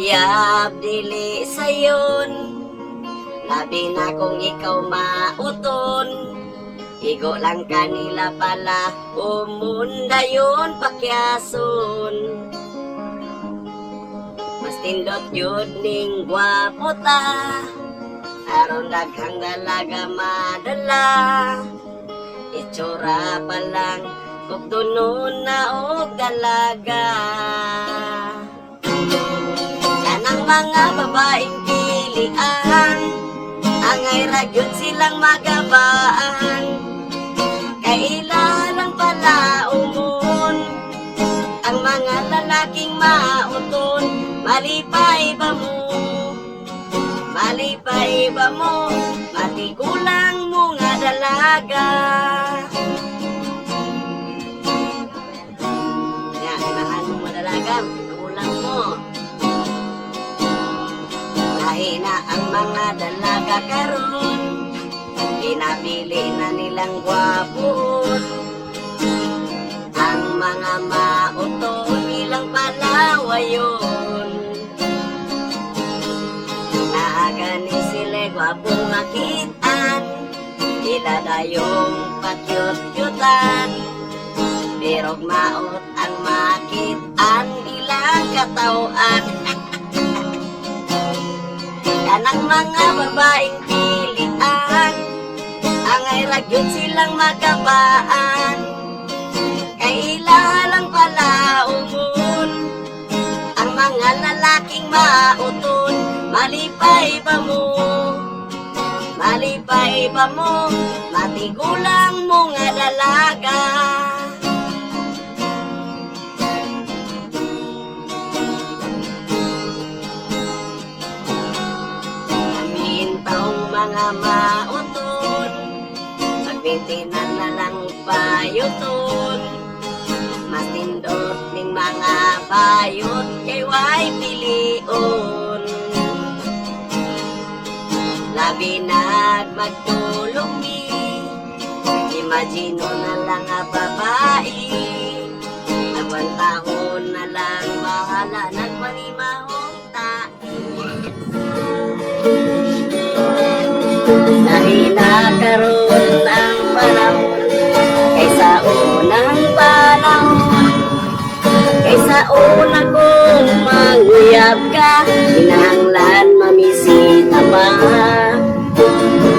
Uyab dili sayon, labi na kung ikaw mauton. Igo lang kanila pala, umundayon pakyason. Mas tindot yun ning gwapo ta, aron daghang dalaga madala. Itsura pa lang, kung tunon na og dalaga. Kanang mga babaeng pilian, angay ragyod silang magabaan. Kailan pala umon, ang mga lalaking mauton. Malipay ba mo? Malipay ba mo? Matigulang mo nga dalaga. Yan, inahan mo madalaga, matigulang mo. Mahina ang mga dalaga karon, pinapili na nilang gwapon. Ang mga mauton ilang palawayon. Naagani sila gwapong makitaan, ila dayong pakyut-kyutan. Pero maot ang makitaan, ilang katawan. Kanang mga babaeng pilian, angay ragyod silang magabaan. Kailan pala umon, ang mga lalaking mauton. Malipay ba mo? Malipay ba mo? Matigulang mo nga dalaga. Amintaong mga mauton, magbintinan na lang payuton. Mas tindot ning mga bayot, kay way pilion. Labi nagmagtulong mi, imagino na lang nga babae. Nagwan taon na lang bahala, nagmanimahong tae. Dahil nakaroon ang panahon, kaysa unang panahon. Kaysa una kong manguyab ka, hinahanglan mamisita pa.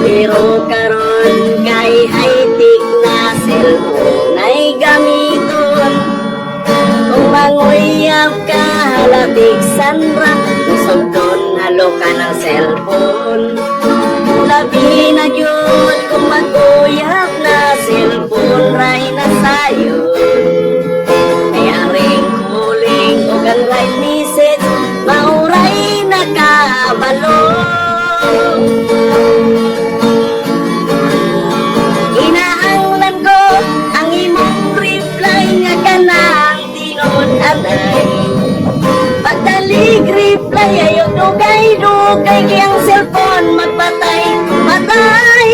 Pero karon kay high-tech na cellphone ay gamiton. Kung manguyab ka, halatik sanra, usog doon halo ka ng cellphone. Labi na yun kung mag-uyab na cellphone, ray na sayo. Kaya ring kuling o ang right message, mauray na kabalo. Inaanglan ko ang imong reply nga kanang tinod-anay. Pagdalig reply ayaw dugay-dugay, kayang cellphone magpatay. Matay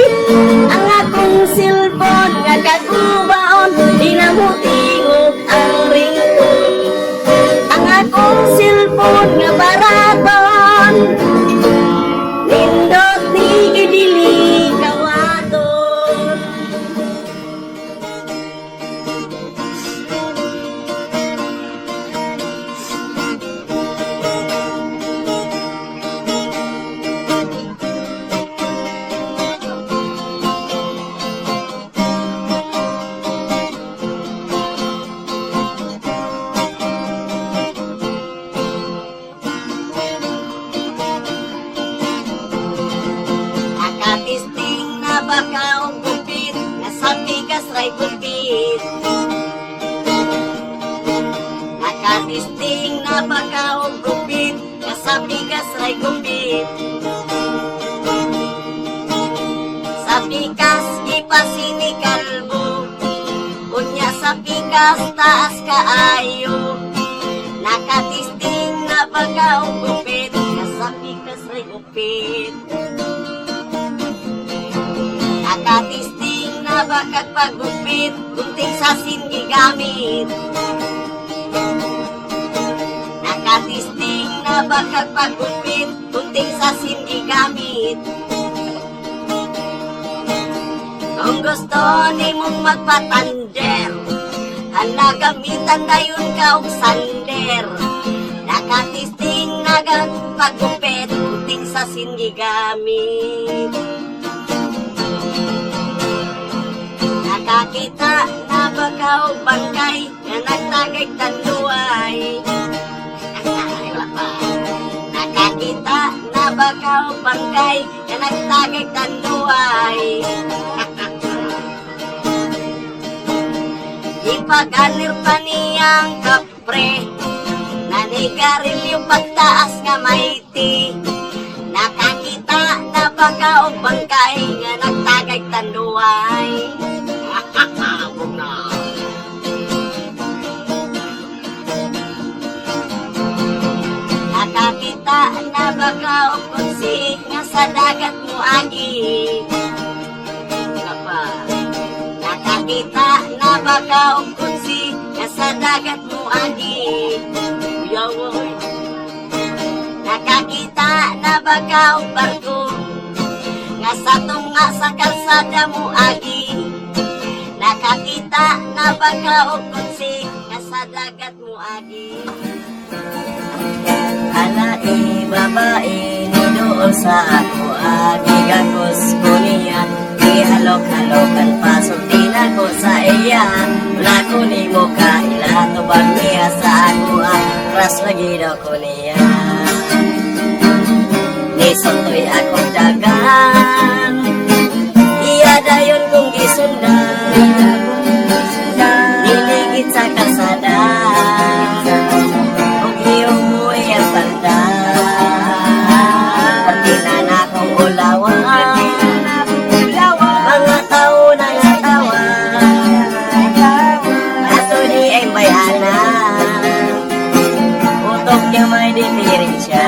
ang akong cellphone nga kagubaon, di na mo tingog ang ringtone. Ang akong cellphone nga baraton, nindot ni idili kawaton. Nakatisting na baka ang gupit, nasabi kas ray gupit. Nakatisting na baka ang gupit, nasabi kas ray gupit. Sa pikas ipasinikal mo, unya sa pikas taas kaayo. Nakatisting na baka ang gupit, nasabi kas ray gupit. Nakatisting na bakag pagupit, gunting sasin gigamit. Nakatisting na nga bakag pagupit, kunting sa hindi gamit. Kung gusto ni mong magpatander, gamitan na yun ka og sander. Nakatisting nagagpagupit, kunting sa hindi gamit. Nakakita na bakaw bangkay, nga nagtagay tanduay. Wala pa. Nakakita na bakaw bangkay, nga nagtagay tanduay. Ipag-alir pa niyang kapre, nanigarilyo pagtaas nga maiti. Nakakita na bakaw bangkay, nga nagtagay tanduay. Nakakita na bakaw kunsi, nga sa dagat mo agi. Nakakita na bakaw kunsi, nga sa dagat mo agi. Uyawoy. Nakakita na bakaw barko, nga sa tunga sa kalsada mo agi. Nakakita na bakaw kunsi, nga sa dagat mo agi. Alai babae ni doon sa ako agi gagos ko niya. Ihalok-halokan pasulti na ko sa iya. Wala ko ni mo kaila tubag niya sa ako kras lagi daw ko niya. Nisuntoy akong dagan, iya dayon kong gisundan. Niligit sa kalsada, kung iyong buhay ang tanda. Pati na na kong ulawan, mga tao na natawa. Ato di ay bayanan, utok niya may diferensya.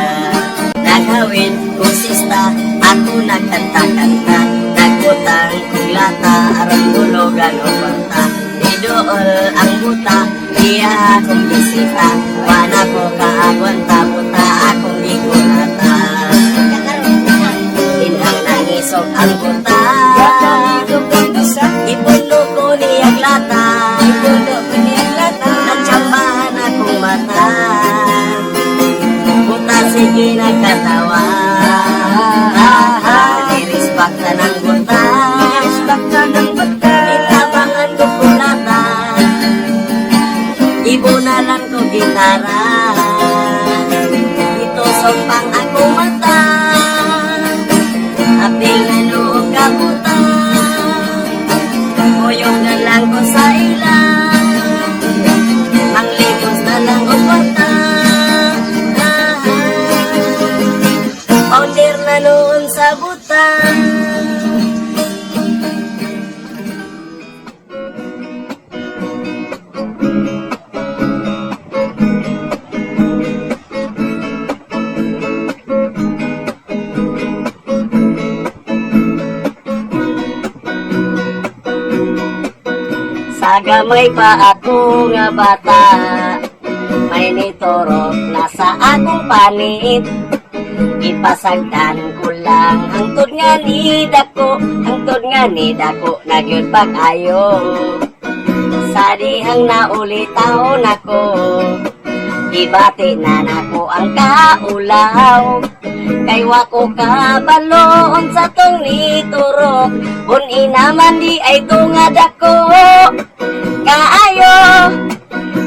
Naghawin kong sista, ako nagkanta-kanta. Nagutang kong lata, arang tulugan o panta. Idool ang buta, iya akong bisita. Wana ko kaagwanta, buta akong igulata. Inang nangisog ang buta, ipundo ko niyang lata. Natsambahan akong mata, buta sige nagkatawa. Nirisbakta ng buta, itabangan ko kulata. Ibunalan ko gitara, itusok pang ako mata. Apil na noong kabuta, kuyong na lang ko sa ilang. Ang ligos na lang ko mata. Paunder na noon sa buta. Sa gamay pa ako nga bata, may nitorok na sa akong panit. Ipasagdan ko lang hangtod nga ni dako, hangtod nga ni dako nagyud pag-ayo. Sa dihang naulitaw nako, ibati na nako ang kaulaw. Kay wako kabaloon sa tong niturok, kun inaman di ay tunga dako. Kaayo,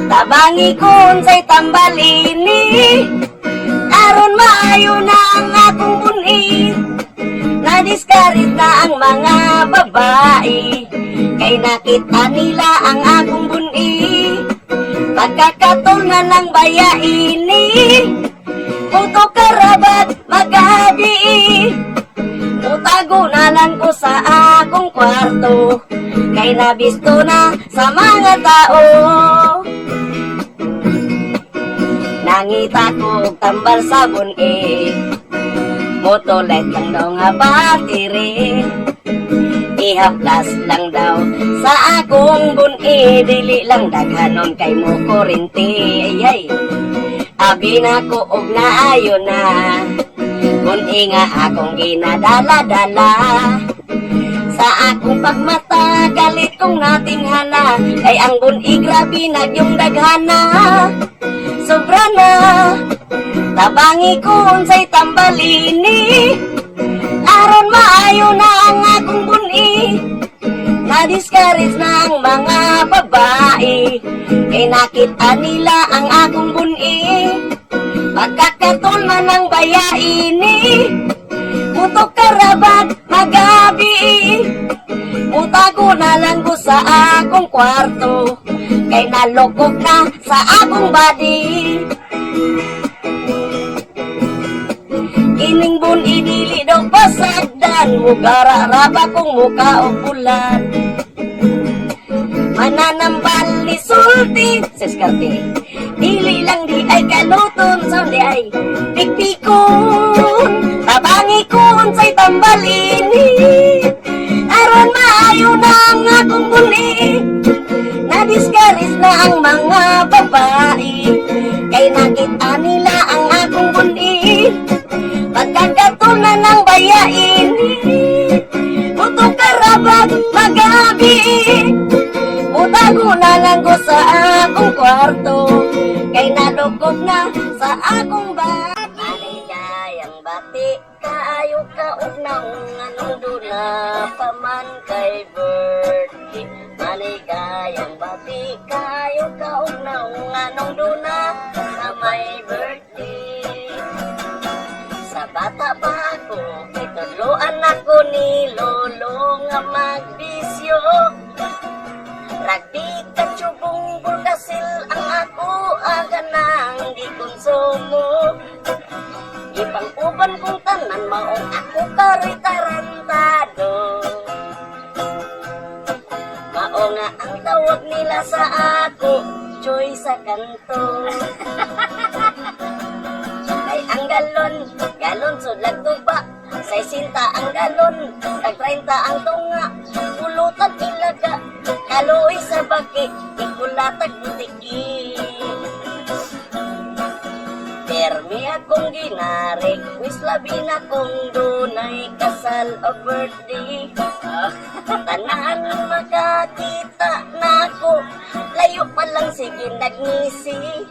tabangi kun say tambalini, aron maayo na ang akong buni. Nadiskarit na ang mga babae, kay nakita nila ang akong buni. Pagkakatol na lang bayaini, puto karabat magabi. Mutago na lang ko sa akong kwarto, kay nabisto na sa mga tao. Nangita ko og tambal sa buni, motolet lang daw nga batiri. Ihaplas lang daw sa akong buni, dili lang daghanon kay mo kurinti. Ay, Abi na ko og naayo na, buni nga akong ginadala-dala. Sa akong pagmata, galit kong natinghala, kay ang buni grabe nagyong daghana. Sobra na, tabangi ko unsay tambalini, aron maayo na ang akong buni. Na-discourage na ang mga babae, kay nakita nila ang akong buni. Pagkakatol man ang bayaini, putok karabat magabi. Puta ko na lang ko sa akong kwarto, kay nalokok na sa akong body. Kining buni dili daw pasagdan, mugararaba kong muka o bulan. Mananambal ni sulti, siskarte, dili lang di ay kaluton, sound di ay pikpikon. Tabangi kun say tambalini, aron maayo na ang akong buni. Na-discourage na ang mga babae, kay nakita nila ang akong buni. Pagkakatol na ng bayaini, putok karabat magabi. Utago na lang ko sa akong kwarto, kay nalukog na sa akong bati. Maligayang bati, kaayo ka ugnaw anong dula paman kay birthday. Maligayang bati, kaayo ka ugnaw anong dula na may birthday. Sa bata pa ako, itudloan ako ni lolo nga magbisyo. Ragdi katsubong burkasil ang ako aga nang di konsumo. Ipang-uban kong tanan maong ako karitarantado. Mao nga ang tawag nila sa ako, Choy sa kanto. Ay ang galon sudlag tuba. Say sinta ang galon, tag 30 ang tunga. Pulutan ilaga, kaloy sa baki, ikulatag butiki. Permi akong ginarik, wis labi na kong dunay kasal o birthday. Tanan makakita na ako, layo pa lang sige nagngisi.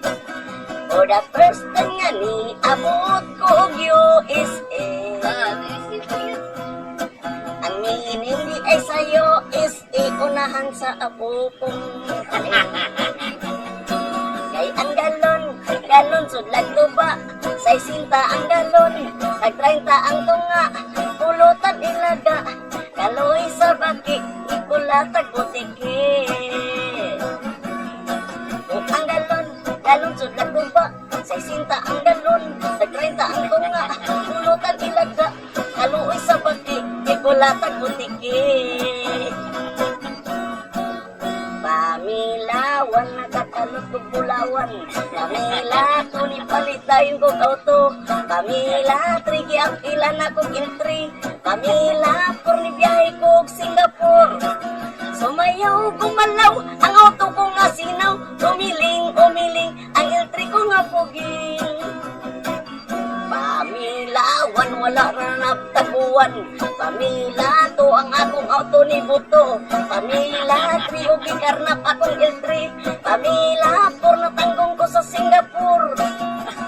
For the first time nga ni abot ko og USA. Ang meaning di ay sayo is unahan sa apo kong kay ang galon sudlag tuba. Say sinta ang galon, tag 30 ang tunga. Pulutan ilaga, kaloy sa baki, ikulatag butiki. Ang galon sudlag tuba. Say sinta ang galon, tag 30 ang tunga. Pulutan ilaga, kaloy sa baki, ikulatag butiki. Pamilawan, nakatalot kong bulawan. Pamila, tuni palit dayon kong auto. Pamila, trigi ang ilan akong entry. Pamila, porni biyahe kong Singapore. Sumayaw, gumalaw, ang auto ko nga sinaw. Umiling, ang entry ko nga puging. Pamilawan, wala na naptaguan. Pamila, to ang akong auto ni Buto. Pamila, trio gikarnap akong L3. Pamila, por natanggong ko sa Singapore.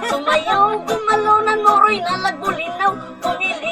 Sumayaw, gumalaw na noroy na lagbulinaw. Pumili